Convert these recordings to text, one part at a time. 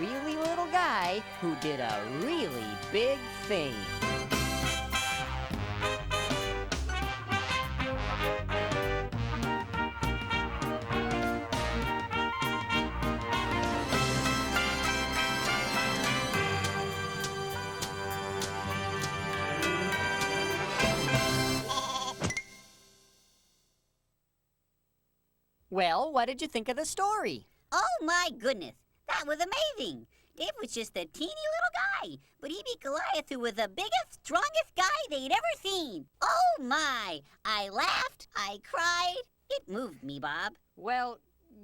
really little guy who did a really big thing. Well, what did you think of the story? Oh my goodness, that was amazing. Dave was just a teeny little guy, but he beat Goliath, who was the biggest, strongest guy they'd ever seen. Oh my, I laughed, I cried. It moved me, Bob. Well,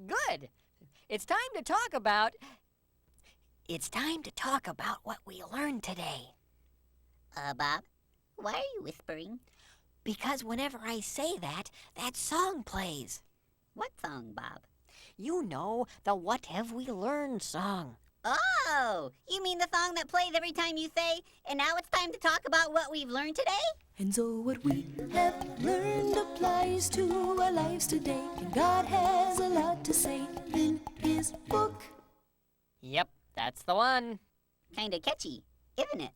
good. It's time to talk about what we learned today. Bob, why are you whispering? Because whenever I say that song plays. What song, Bob? You know, the What Have We Learned song. Oh, you mean the song that plays every time you say, and now it's time to talk about what we've learned today? And so what we have learned applies to our lives today. And God has a lot to say in His book. Yep, that's the one. Kinda catchy, isn't it?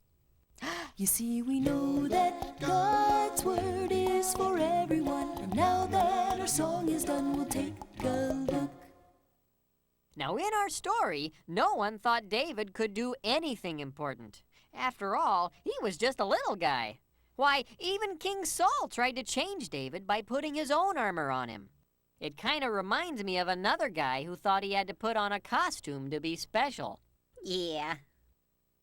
You see, we know that God's word is for everyone. And now that our song is done, we'll take a look. Now, in our story, no one thought David could do anything important. After all, he was just a little guy. Why, even King Saul tried to change David by putting his own armor on him. It kind of reminds me of another guy who thought he had to put on a costume to be special. Yeah.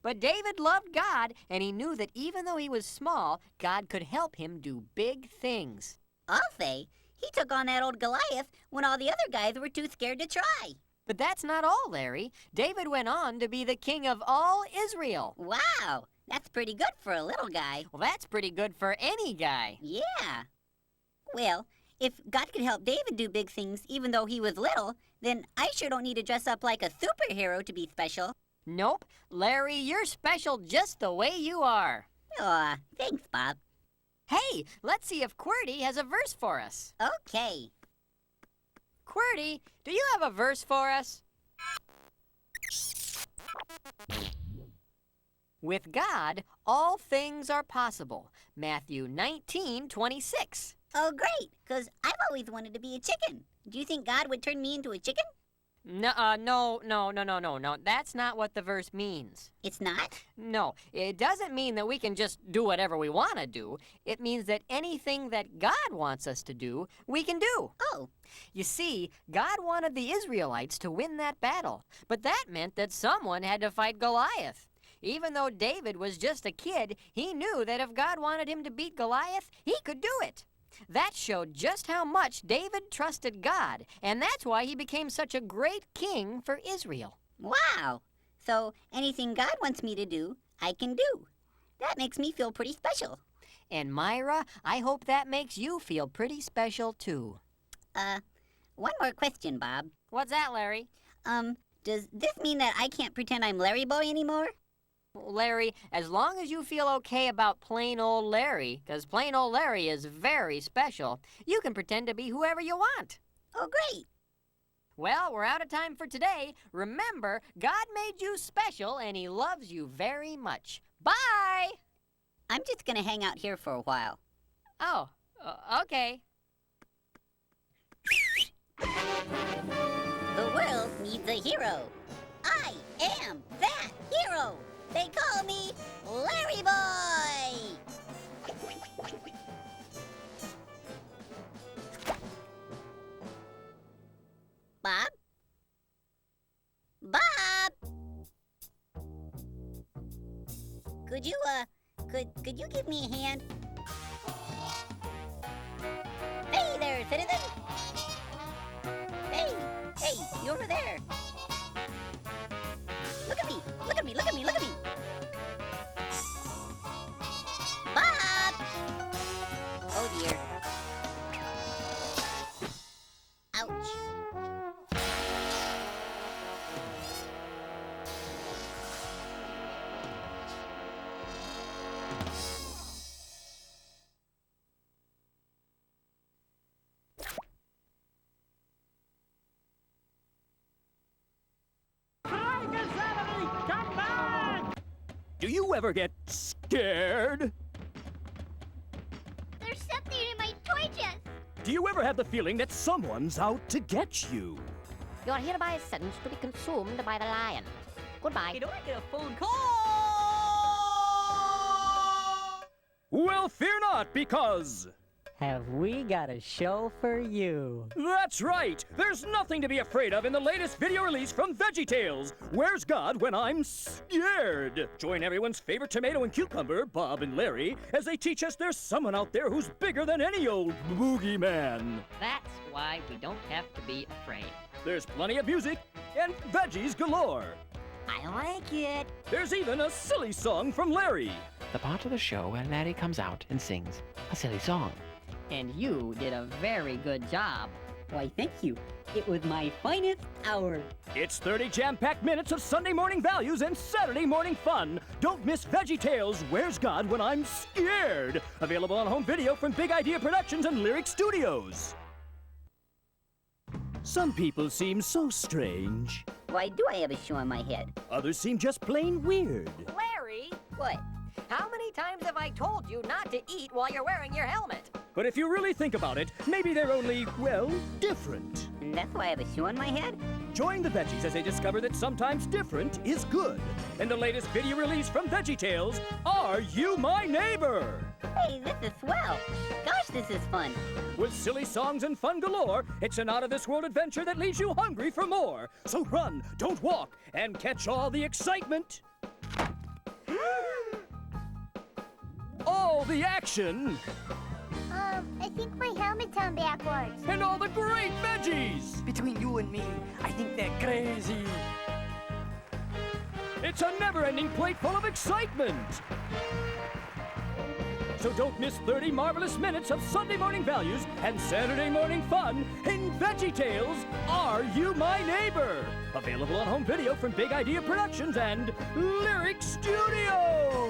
But David loved God, and he knew that even though he was small, God could help him do big things. I'll say, he took on that old Goliath when all the other guys were too scared to try. But that's not all, Larry. David went on to be the king of all Israel. Wow, that's pretty good for a little guy. Well, that's pretty good for any guy. Yeah. Well, if God could help David do big things even though he was little, then I sure don't need to dress up like a superhero to be special. Nope. Larry, you're special just the way you are. Aw, thanks, Bob. Hey, let's see if QWERTY has a verse for us. Okay. QWERTY, do you have a verse for us? With God, all things are possible. Matthew 19:26. Oh, great, 'cause I've always wanted to be a chicken. Do you think God would turn me into a chicken? No. That's not what the verse means. It's not? No, it doesn't mean that we can just do whatever we want to do. It means that anything that God wants us to do, we can do. Oh. You see, God wanted the Israelites to win that battle, but that meant that someone had to fight Goliath. Even though David was just a kid, he knew that if God wanted him to beat Goliath, he could do it. That showed just how much David trusted God, and that's why he became such a great king for Israel. Wow. So anything God wants me to do, I can do. That makes me feel pretty special. And Myra, I hope that makes you feel pretty special too. One more question, Bob. What's that, Larry? Does this mean that I can't pretend I'm Larry Boy anymore? Larry, as long as you feel okay about plain old Larry, because plain old Larry is very special, you can pretend to be whoever you want. Oh, great. Well, we're out of time for today. Remember, God made you special and He loves you very much. Bye! I'm just gonna hang out here for a while. Oh, okay. The world needs a hero. I am that hero. They call me Larry Boy. Bob? Bob! Could you give me a hand? Hey there, citizen! Hey, you over there! Look at me! Look at me! Look at me! Look at me! Bob! Oh dear. Ouch. ever get scared? There's something in my toy chest. Do you ever have the feeling that someone's out to get you? You're hereby sentenced to be consumed by the lion. Goodbye. Do I get a phone call? Well, fear not, because... Have we got a show for you? That's right! There's nothing to be afraid of in the latest video release from VeggieTales. Where's God when I'm scared? Join everyone's favorite tomato and cucumber, Bob and Larry, as they teach us there's someone out there who's bigger than any old boogeyman. That's why we don't have to be afraid. There's plenty of music and veggies galore. I like it. There's even a silly song from Larry. The part of the show where Larry comes out and sings a silly song. And you did a very good job. Why, thank you. It was my finest hour. It's 30 jam-packed minutes of Sunday morning values and Saturday morning fun. Don't miss VeggieTales, Where's God When I'm Scared? Available on home video from Big Idea Productions and Lyrick Studios. Some people seem so strange. Why do I have a shoe on my head? Others seem just plain weird. Larry, What? how many times have I told you not to eat while you're wearing your helmet? But if you really think about it, maybe they're only, well, different. That's why I have a shoe on my head? Join the veggies as they discover that sometimes different is good. In the latest video release from VeggieTales, Are You My Neighbor? Hey, this is swell. Gosh, this is fun. With silly songs and fun galore, it's an out-of-this-world adventure that leaves you hungry for more. So run, don't walk, and catch all the excitement. All the action. I think my helmet's on backwards. And all the great veggies. Between you and me, I think they're crazy. It's a never-ending plate full of excitement. So don't miss 30 marvelous minutes of Sunday morning values and Saturday morning fun in VeggieTales, Are You My Neighbor? Available on home video from Big Idea Productions and Lyrick Studios.